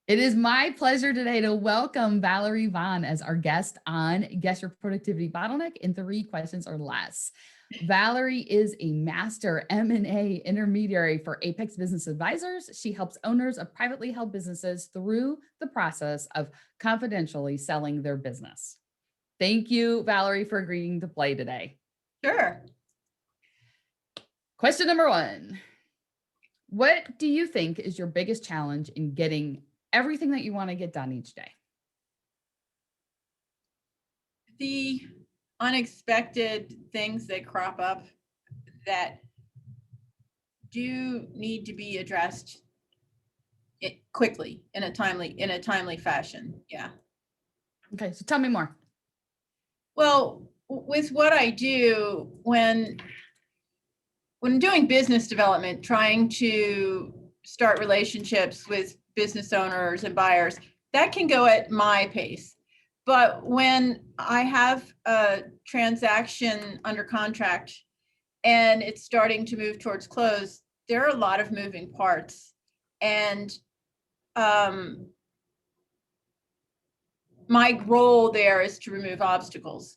It is my pleasure today to welcome Valerie Vaughn as our guest on Guess Your Productivity Bottleneck in 3 questions or less. Valerie is a master M&A intermediary for Apex Business Advisors. She helps owners of privately held businesses through the process of confidentially selling their business. Thank you, Valerie, for agreeing to play today. Sure. Question number 1. What do you think is your biggest challenge in getting everything that you want to get done each day? The unexpected things that crop up that do need to be addressed quickly in a timely fashion. Yeah. Okay, so tell me more. Well, with what I do when doing business development, trying to start relationships with business owners and buyers, that can go at my pace. But when I have a transaction under contract and it's starting to move towards close, there are a lot of moving parts. And my role there is to remove obstacles.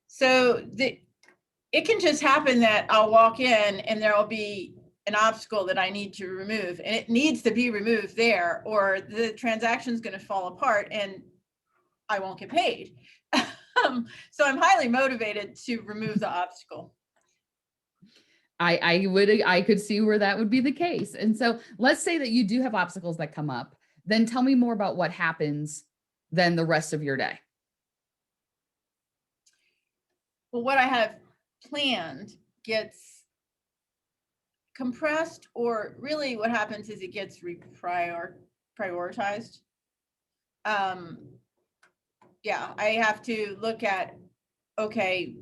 So it can just happen that I'll walk in and there will be an obstacle that I need to remove, and it needs to be removed there, or the transaction's going to fall apart and I won't get paid. So I'm highly motivated to remove the obstacle. I could see where that would be the case. And so let's say that you do have obstacles that come up. Then tell me more about what happens then the rest of your day. Well, what I have planned gets compressed, or really what happens is it gets prioritized. Yeah, I have to look at, okay,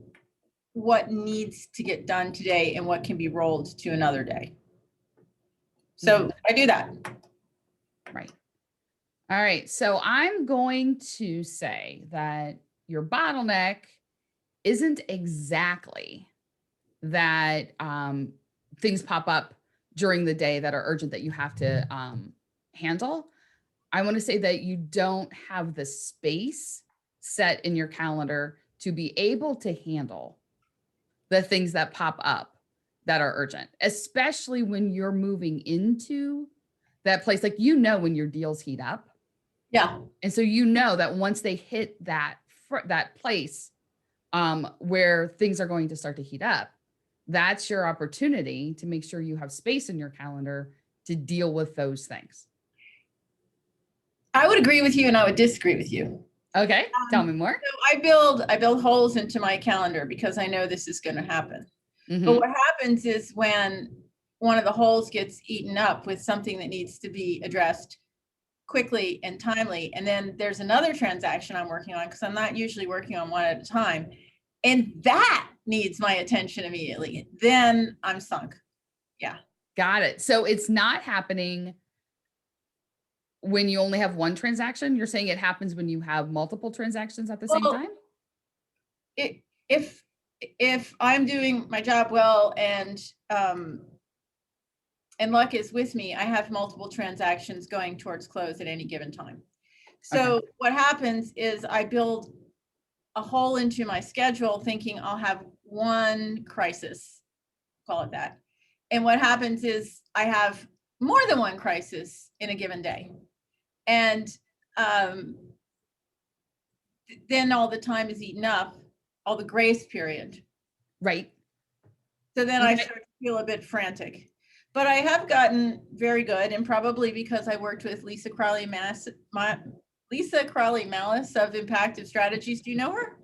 what needs to get done today and what can be rolled to another day. So I do that. Right. All right. So I'm going to say that your bottleneck isn't exactly that things pop up during the day that are urgent that you have to handle. I want to say that you don't have the space set in your calendar to be able to handle the things that pop up that are urgent, especially when you're moving into that place. Like, when your deals heat up. Yeah. And so that once they hit that place where things are going to start to heat up, that's your opportunity to make sure you have space in your calendar to deal with those things. I would agree with you and I would disagree with you. Okay, tell me more. So I build holes into my calendar because I know this is going to happen. Mm-hmm. But what happens is when one of the holes gets eaten up with something that needs to be addressed quickly and timely, and then there's another transaction I'm working on, because I'm not usually working on one at a time, and that needs my attention immediately, then I'm sunk. Yeah. Got it. So it's not happening when you only have one transaction. You're saying it happens when you have multiple transactions at the same time? If I'm doing my job well and luck is with me, I have multiple transactions going towards close at any given time. So okay. What happens is I build a hole into my schedule thinking I'll have one crisis, call it that. And what happens is I have more than one crisis in a given day. And then all the time is eaten up, all the grace period. Right. So then I start to feel a bit frantic. But I have gotten very good, and probably because I worked with Lisa Crowley Mallis of Impactive Strategies. Do you know her?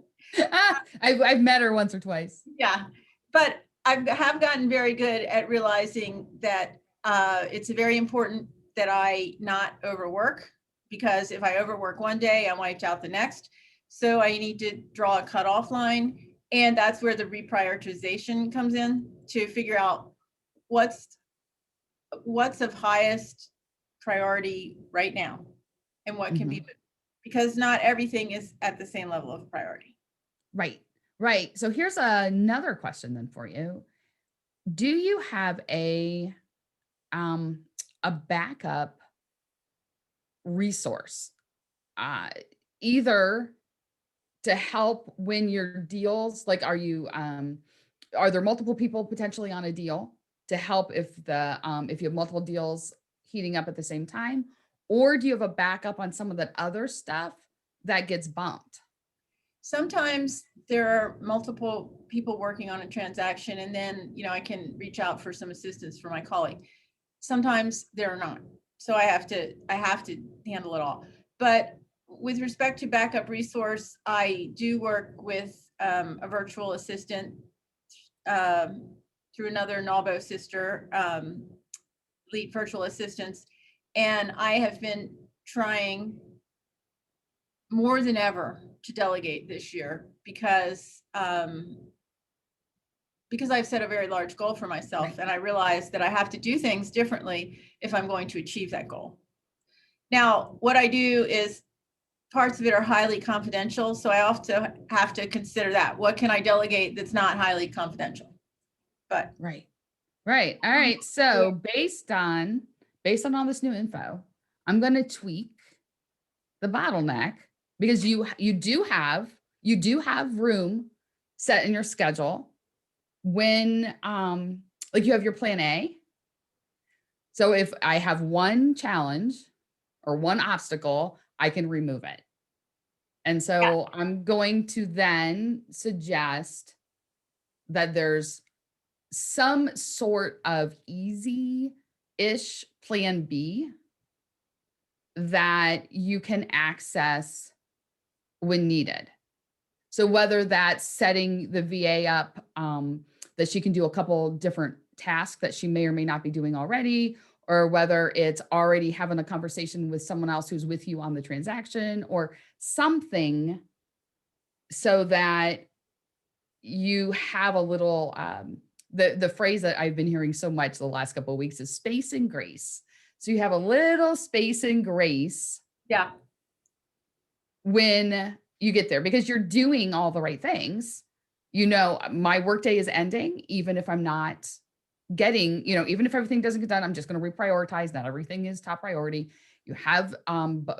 I've met her once or twice. Yeah, but I have gotten very good at realizing that it's very important that I not overwork, because if I overwork one day, I'm wiped out the next. So I need to draw a cutoff line, and that's where the reprioritization comes in, to figure out what's of highest priority right now and what can be, because not everything is at the same level of priority. Right. So here's another question then for you. Do you have a backup resource, uh, either to help win your deals. Like, are there multiple people potentially on a deal to help if you have multiple deals heating up at the same time? Or do you have a backup on some of that other stuff that gets bumped? Sometimes there are multiple people working on a transaction, and then, I can reach out for some assistance for my colleague. Sometimes there are not. So I have to handle it all. But with respect to backup resource, I do work with a virtual assistant through another Nalbo sister, lead virtual assistants. And I have been trying more than ever to delegate this year because I've set a very large goal for myself, Right. and I realize that I have to do things differently if I'm going to achieve that goal. Now, what I do is parts of it are highly confidential, so I also have to consider that. What can I delegate that's not highly confidential? But Right. Right. All right. So based on all this new info, I'm going to tweak the bottleneck because you do have room set in your schedule when like you have your plan A. So if I have one challenge or one obstacle, I can remove it. And yeah, so I'm going to then suggest that there's some sort of easy-ish plan B that you can access when needed. So whether that's setting the VA up that she can do a couple different tasks that she may or may not be doing already, or whether it's already having a conversation with someone else who's with you on the transaction or something so that you have a little the phrase that I've been hearing so much the last couple of weeks is space and grace. So you have a little space and grace yeah, when you get there because you're doing all the right things. My workday is ending, even if I'm not even if everything doesn't get done, I'm just going to reprioritize. Not everything is top priority. You have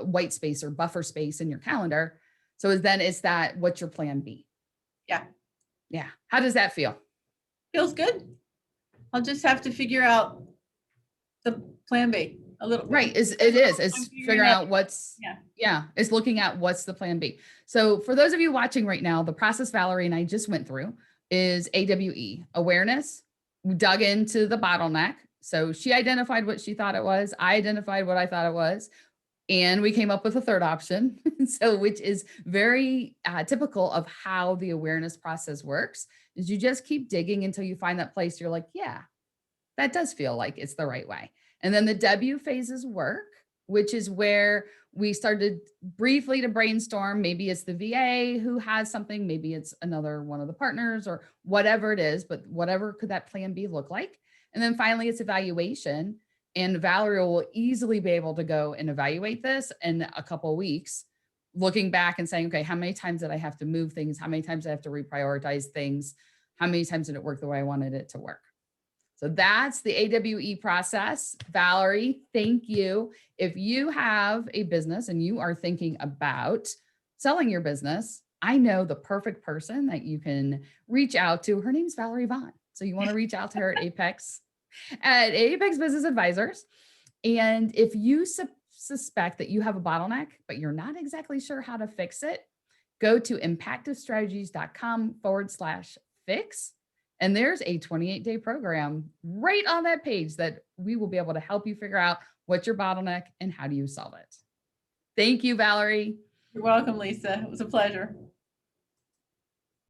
white space or buffer space in your calendar. So is that what's your plan B? yeah. Yeah. How does that feel? Feels good. I'll just have to figure out the plan B a little bit. Right. It's I'm figuring figuring that. out what's, Yeah. yeah, it's looking at what's the plan B. So for those of you watching right now, the process Valerie and I just went through is AWE, awareness. We dug into the bottleneck. So she identified what she thought it was. I identified what I thought it was. And we came up with a third option. So, which is very typical of how the awareness process works, is you just keep digging until you find that place you're like, yeah, that does feel like it's the right way. And then the W phases work, which is where we started briefly to brainstorm. Maybe it's the VA who has something, maybe it's another one of the partners or whatever it is, but whatever could that plan B look like? And then finally, it's evaluation. And Valerie will easily be able to go and evaluate this in a couple of weeks, looking back and saying, okay, how many times did I have to move things? How many times did I have to reprioritize things? How many times did it work the way I wanted it to work? So that's the AWE process. Valerie, thank you. If you have a business and you are thinking about selling your business, I know the perfect person that you can reach out to. Her name's Valerie Vaughn. So you want to reach out to her at Apex Business Advisors. And if you suspect that you have a bottleneck, but you're not exactly sure how to fix it, go to impactivestrategies.com/fix. And there's a 28-day program right on that page that we will be able to help you figure out what's your bottleneck and how do you solve it. Thank you, Valerie. You're welcome, Lisa. It was a pleasure.